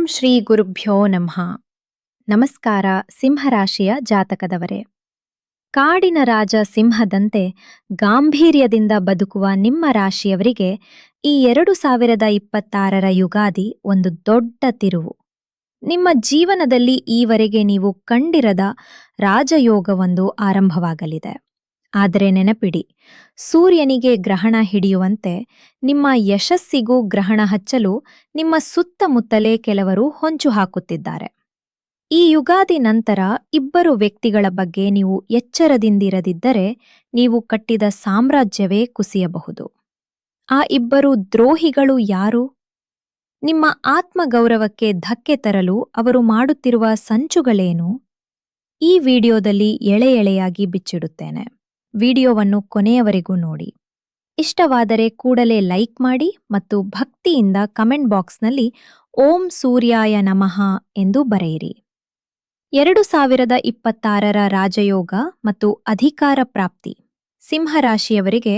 ಶ್ರೀ ಗುರುಭ್ಯೋ ನಮಃ. ನಮಸ್ಕಾರ ಸಿಂಹರಾಶಿಯ ಜಾತಕದವರೇ. ಕಾಡಿನ ರಾಜ ಸಿಂಹದಂತೆ ಗಾಂಭೀರ್ಯದಿಂದ ಬದುಕುವ ನಿಮ್ಮ ರಾಶಿಯವರಿಗೆ ಈ 2026ರ ಯುಗಾದಿ ಒಂದು ದೊಡ್ಡ ತಿರುವು. ನಿಮ್ಮ ಜೀವನದಲ್ಲಿ ಈವರೆಗೆ ನೀವು ಕಂಡಿರದ ರಾಜಯೋಗವೊಂದು ಆರಂಭವಾಗಲಿದೆ. ಆದರೆ ನೆನಪಿಡಿ, ಸೂರ್ಯನಿಗೆ ಗ್ರಹಣ ಹಿಡಿಯುವಂತೆ ನಿಮ್ಮ ಯಶಸ್ಸಿಗೂ ಗ್ರಹಣ ಹಚ್ಚಲು ನಿಮ್ಮ ಸುತ್ತಮುತ್ತಲೇ ಕೆಲವರು ಹೊಂಚು ಹಾಕುತ್ತಿದ್ದಾರೆ. ಈ ಯುಗಾದಿ ನಂತರ ಇಬ್ಬರು ವ್ಯಕ್ತಿಗಳ ಬಗ್ಗೆ ನೀವು ಎಚ್ಚರದಿಂದಿರದಿದ್ದರೆ ನೀವು ಕಟ್ಟಿದ ಸಾಮ್ರಾಜ್ಯವೇ ಕುಸಿಯಬಹುದು. ಆ ಇಬ್ಬರು ದ್ರೋಹಿಗಳು ಯಾರು? ನಿಮ್ಮ ಆತ್ಮಗೌರವಕ್ಕೆ ಧಕ್ಕೆ ತರಲು ಅವರು ಮಾಡುತ್ತಿರುವ ಸಂಚುಗಳೇನು? ಈ ವಿಡಿಯೋದಲ್ಲಿ ಎಳೆಯಾಗಿ ಬಿಚ್ಚಿಡುತ್ತೇನೆ. ವಿಡಿಯೋವನ್ನು ಕೊನೆಯವರೆಗೂ ನೋಡಿ. ಇಷ್ಟವಾದರೆ ಕೂಡಲೇ ಲೈಕ್ ಮಾಡಿ ಮತ್ತು ಭಕ್ತಿಯಿಂದ ಕಮೆಂಟ್ ಬಾಕ್ಸ್ನಲ್ಲಿ ಓಂ ಸೂರ್ಯಾಯ ನಮಃ ಎಂದು ಬರೆಯಿರಿ. 2026ರ ರಾಜಯೋಗ ಮತ್ತು ಅಧಿಕಾರ ಪ್ರಾಪ್ತಿ. ಸಿಂಹರಾಶಿಯವರಿಗೆ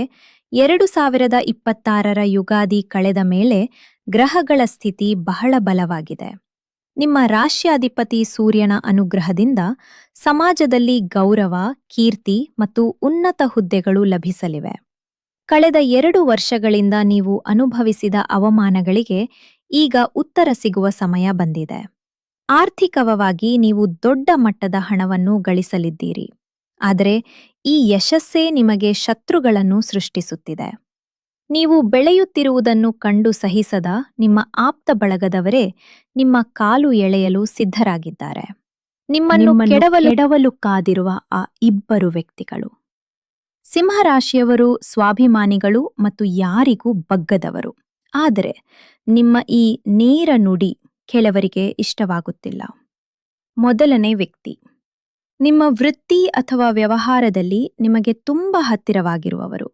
2026ರ ಯುಗಾದಿ ಕಳೆದ ಮೇಲೆ ಗ್ರಹಗಳ ಸ್ಥಿತಿ ಬಹಳ ಬಲವಾಗಿದೆ. ನಿಮ್ಮ ರಾಶ್ಯಾಧಿಪತಿ ಸೂರ್ಯನ ಅನುಗ್ರಹದಿಂದ ಸಮಾಜದಲ್ಲಿ ಗೌರವ, ಕೀರ್ತಿ ಮತ್ತು ಉನ್ನತ ಹುದ್ದೆಗಳು ಲಭಿಸಲಿವೆ. ಕಳೆದ 2 ವರ್ಷಗಳಿಂದ ನೀವು ಅನುಭವಿಸಿದ ಅವಮಾನಗಳಿಗೆ ಈಗ ಉತ್ತರ ಸಿಗುವ ಸಮಯ ಬಂದಿದೆ. ಆರ್ಥಿಕವಾಗಿ ನೀವು ದೊಡ್ಡ ಮಟ್ಟದ ಹಣವನ್ನು ಗಳಿಸಲಿದ್ದೀರಿ. ಆದರೆ ಈ ಯಶಸ್ಸೇ ನಿಮಗೆ ಶತ್ರುಗಳನ್ನು ಸೃಷ್ಟಿಸುತ್ತಿದೆ. ನೀವು ಬೆಳೆಯುತ್ತಿರುವುದನ್ನು ಕಂಡು ಸಹಿಸದ ನಿಮ್ಮ ಆಪ್ತ ಬಳಗದವರೇ ನಿಮ್ಮ ಕಾಲು ಎಳೆಯಲು ಸಿದ್ಧರಾಗಿದ್ದಾರೆ. ನಿಮ್ಮನ್ನು ಕೆಡವಲು ಕಾದಿರುವ ಆ ಇಬ್ಬರು ವ್ಯಕ್ತಿಗಳು. ಸಿಂಹರಾಶಿಯವರು ಸ್ವಾಭಿಮಾನಿಗಳು ಮತ್ತು ಯಾರಿಗೂ ಬಗ್ಗದವರು. ಆದರೆ ನಿಮ್ಮ ಈ ನೇರ ನುಡಿ ಕೆಲವರಿಗೆ ಇಷ್ಟವಾಗುತ್ತಿಲ್ಲ. ಮೊದಲನೇ ವ್ಯಕ್ತಿ, ನಿಮ್ಮ ವೃತ್ತಿ ಅಥವಾ ವ್ಯವಹಾರದಲ್ಲಿ ನಿಮಗೆ ತುಂಬ ಹತ್ತಿರವಾಗಿರುವವರು.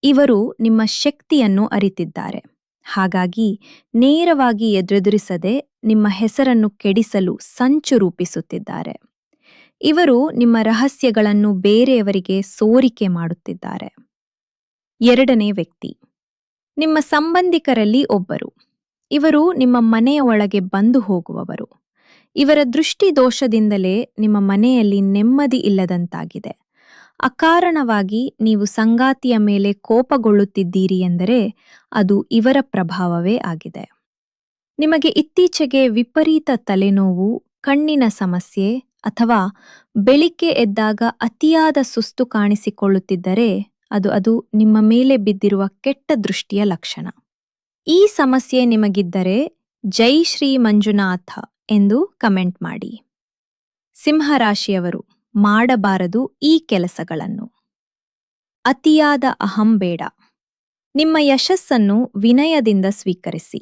ಇವರು ನಿಮ್ಮ ಶಕ್ತಿಯನ್ನು ಅರಿತಿದ್ದಾರೆ. ಹಾಗಾಗಿ ನೇರವಾಗಿ ಎದುರಿಸದೆ ನಿಮ್ಮ ಹೆಸರನ್ನು ಕೆಡಿಸಲು ಸಂಚು ರೂಪಿಸುತ್ತಿದ್ದಾರೆ. ಇವರು ನಿಮ್ಮ ರಹಸ್ಯಗಳನ್ನು ಬೇರೆಯವರಿಗೆ ಸೋರಿಕೆ ಮಾಡುತ್ತಿದ್ದಾರೆ. ಎರಡನೇ ವ್ಯಕ್ತಿ, ನಿಮ್ಮ ಸಂಬಂಧಿಕರಲ್ಲಿ ಒಬ್ಬರು. ಇವರು ನಿಮ್ಮ ಮನೆಯ ಒಳಗೆ ಬಂದು ಹೋಗುವವರು. ಇವರ ದೃಷ್ಟಿ ದೋಷದಿಂದಲೇ ನಿಮ್ಮ ಮನೆಯಲ್ಲಿ ನೆಮ್ಮದಿ ಇಲ್ಲದಂತಾಗಿದೆ. ಅಕಾರಣವಾಗಿ ನೀವು ಸಂಗಾತಿಯ ಮೇಲೆ ಕೋಪಗೊಳ್ಳುತ್ತಿದ್ದೀರಿ ಎಂದರೆ ಅದು ಇವರ ಪ್ರಭಾವವೇ ಆಗಿದೆ. ನಿಮಗೆ ಇತ್ತೀಚೆಗೆ ವಿಪರೀತ ತಲೆನೋವು, ಕಣ್ಣಿನ ಸಮಸ್ಯೆ ಅಥವಾ ಬೆಳಿಗ್ಗೆ ಎದ್ದಾಗ ಅತಿಯಾದ ಸುಸ್ತು ಕಾಣಿಸಿಕೊಳ್ಳುತ್ತಿದ್ದರೆ ಅದು ನಿಮ್ಮ ಮೇಲೆ ಬಿದ್ದಿರುವ ಕೆಟ್ಟ ದೃಷ್ಟಿಯ ಲಕ್ಷಣ. ಈ ಸಮಸ್ಯೆ ನಿಮಗಿದ್ದರೆ ಜೈ ಶ್ರೀ ಮಂಜುನಾಥ ಎಂದು ಕಮೆಂಟ್ ಮಾಡಿ. ಸಿಂಹರಾಶಿಯವರು ಮಾಡಬಾರದು ಈ ಕೆಲಸಗಳನ್ನು. ಅತಿಯಾದ ಅಹಂ ಬೇಡ. ನಿಮ್ಮ ಯಶಸ್ಸನ್ನು ವಿನಯದಿಂದ ಸ್ವೀಕರಿಸಿ.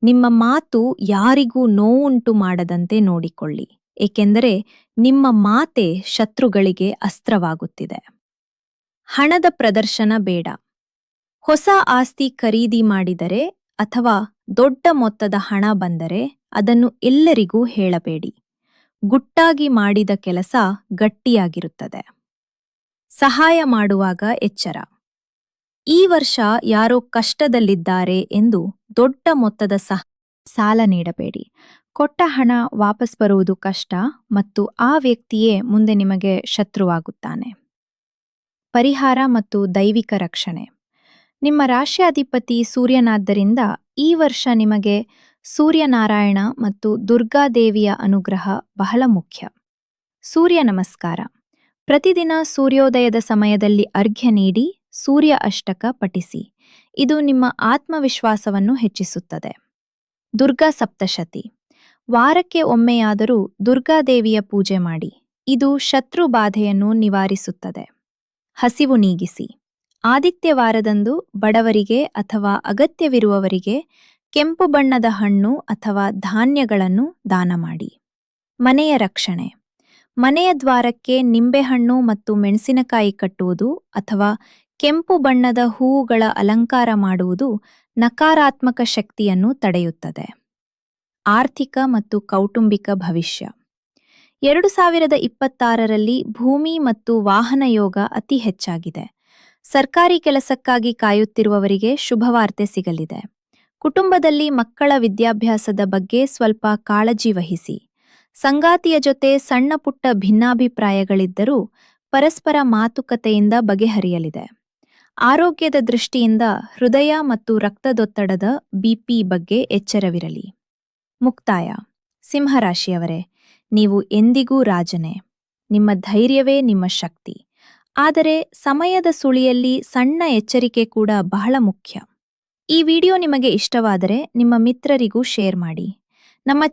ನಿಮ್ಮ ಮಾತು ಯಾರಿಗೂ ನೋವುಂಟು ಮಾಡದಂತೆ ನೋಡಿಕೊಳ್ಳಿ, ಏಕೆಂದರೆ ನಿಮ್ಮ ಮಾತೇ ಶತ್ರುಗಳಿಗೆ ಅಸ್ತ್ರವಾಗುತ್ತಿದೆ. ಹಣದ ಪ್ರದರ್ಶನ ಬೇಡ. ಹೊಸ ಆಸ್ತಿ ಖರೀದಿ ಮಾಡಿದರೆ ಅಥವಾ ದೊಡ್ಡ ಮೊತ್ತದ ಹಣ ಬಂದರೆ ಅದನ್ನು ಎಲ್ಲರಿಗೂ ಹೇಳಬೇಡಿ. ಗುಟ್ಟಾಗಿ ಮಾಡಿದ ಕೆಲಸ ಗಟ್ಟಿಯಾಗಿರುತ್ತದೆ. ಸಹಾಯ ಮಾಡುವಾಗ ಎಚ್ಚರ. ಈ ವರ್ಷ ಯಾರೋ ಕಷ್ಟದಲ್ಲಿದ್ದಾರೆ ಎಂದು ದೊಡ್ಡ ಮೊತ್ತದ ಸಾಲ ನೀಡಬೇಡಿ. ಕೊಟ್ಟ ಹಣ ವಾಪಸ್ ಬರುವುದು ಕಷ್ಟ ಮತ್ತು ಆ ವ್ಯಕ್ತಿಯೇ ಮುಂದೆ ನಿಮಗೆ ಶತ್ರುವಾಗುತ್ತಾನೆ. ಪರಿಹಾರ ಮತ್ತು ದೈವಿಕ ರಕ್ಷಣೆ. ನಿಮ್ಮ ರಾಶ್ಯಾಧಿಪತಿ ಸೂರ್ಯನಾದ್ದರಿಂದ ಈ ವರ್ಷ ನಿಮಗೆ ಸೂರ್ಯನಾರಾಯಣ ಮತ್ತು ದುರ್ಗಾದೇವಿಯ ಅನುಗ್ರಹ ಬಹಳ ಮುಖ್ಯ. ಸೂರ್ಯ ನಮಸ್ಕಾರ. ಪ್ರತಿದಿನ ಸೂರ್ಯೋದಯದ ಸಮಯದಲ್ಲಿ ಅರ್ಘ್ಯ ನೀಡಿ ಸೂರ್ಯ ಅಷ್ಟಕ ಪಠಿಸಿ. ಇದು ನಿಮ್ಮ ಆತ್ಮವಿಶ್ವಾಸವನ್ನು ಹೆಚ್ಚಿಸುತ್ತದೆ. ದುರ್ಗಾ ಸಪ್ತಶತಿ. ವಾರಕ್ಕೆ ಒಮ್ಮೆಯಾದರೂ ದುರ್ಗಾದೇವಿಯ ಪೂಜೆ ಮಾಡಿ. ಇದು ಶತ್ರು ಬಾಧೆಯನ್ನು ನಿವಾರಿಸುತ್ತದೆ. ಹಸಿವು ನೀಗಿಸಿ. ಆದಿತ್ಯವಾರದಂದು ಬಡವರಿಗೆ ಅಥವಾ ಅಗತ್ಯವಿರುವವರಿಗೆ ಕೆಂಪು ಬಣ್ಣದ ಹಣ್ಣು ಅಥವಾ ಧಾನ್ಯಗಳನ್ನು ದಾನ ಮಾಡಿ. ಮನೆಯ ರಕ್ಷಣೆ. ಮನೆಯ ದ್ವಾರಕ್ಕೆ ನಿಂಬೆಹಣ್ಣು ಮತ್ತು ಮೆಣಸಿನಕಾಯಿ ಕಟ್ಟುವುದು ಅಥವಾ ಕೆಂಪು ಬಣ್ಣದ ಹೂವುಗಳ ಅಲಂಕಾರ ಮಾಡುವುದು ನಕಾರಾತ್ಮಕ ಶಕ್ತಿಯನ್ನು ತಡೆಯುತ್ತದೆ. ಆರ್ಥಿಕ ಮತ್ತು ಕೌಟುಂಬಿಕ ಭವಿಷ್ಯ. 2026ರಲ್ಲಿ ಭೂಮಿ ಮತ್ತು ವಾಹನ ಯೋಗ ಅತಿ ಹೆಚ್ಚಾಗಿದೆ. ಸರ್ಕಾರಿ ಕೆಲಸಕ್ಕಾಗಿ ಕಾಯುತ್ತಿರುವವರಿಗೆ ಶುಭವಾರ್ತೆ ಸಿಗಲಿದೆ. ಕುಟುಂಬದಲ್ಲಿ ಮಕ್ಕಳ ವಿದ್ಯಾಭ್ಯಾಸದ ಬಗ್ಗೆ ಸ್ವಲ್ಪ ಕಾಳಜಿ ವಹಿಸಿ. ಸಂಗಾತಿಯ ಜೊತೆ ಸಣ್ಣ ಪುಟ್ಟ ಭಿನ್ನಾಭಿಪ್ರಾಯಗಳಿದ್ದರೂ ಪರಸ್ಪರ ಮಾತುಕತೆಯಿಂದ ಬಗೆಹರಿಯಲಿದೆ. ಆರೋಗ್ಯದ ದೃಷ್ಟಿಯಿಂದ ಹೃದಯ ಮತ್ತು ರಕ್ತದೊತ್ತಡದ ಬಿಪಿ ಬಗ್ಗೆ ಎಚ್ಚರವಿರಲಿ. ಮುಕ್ತಾಯ. ಸಿಂಹರಾಶಿಯವರೇ, ನೀವು ಎಂದಿಗೂ ರಾಜನೇ. ನಿಮ್ಮ ಧೈರ್ಯವೇ ನಿಮ್ಮ ಶಕ್ತಿ. ಆದರೆ ಸಮಯದ ಸುಳಿಯಲ್ಲಿ ಸಣ್ಣ ಎಚ್ಚರಿಕೆ ಕೂಡ ಬಹಳ ಮುಖ್ಯ. ಈ ವಿಡಿಯೋ ನಿಮಗೆ ಇಷ್ಟವಾದರೆ ನಿಮ್ಮ ಮಿತ್ರರಿಗೂ ಶೇರ್ ಮಾಡಿ. ನಮ್ಮ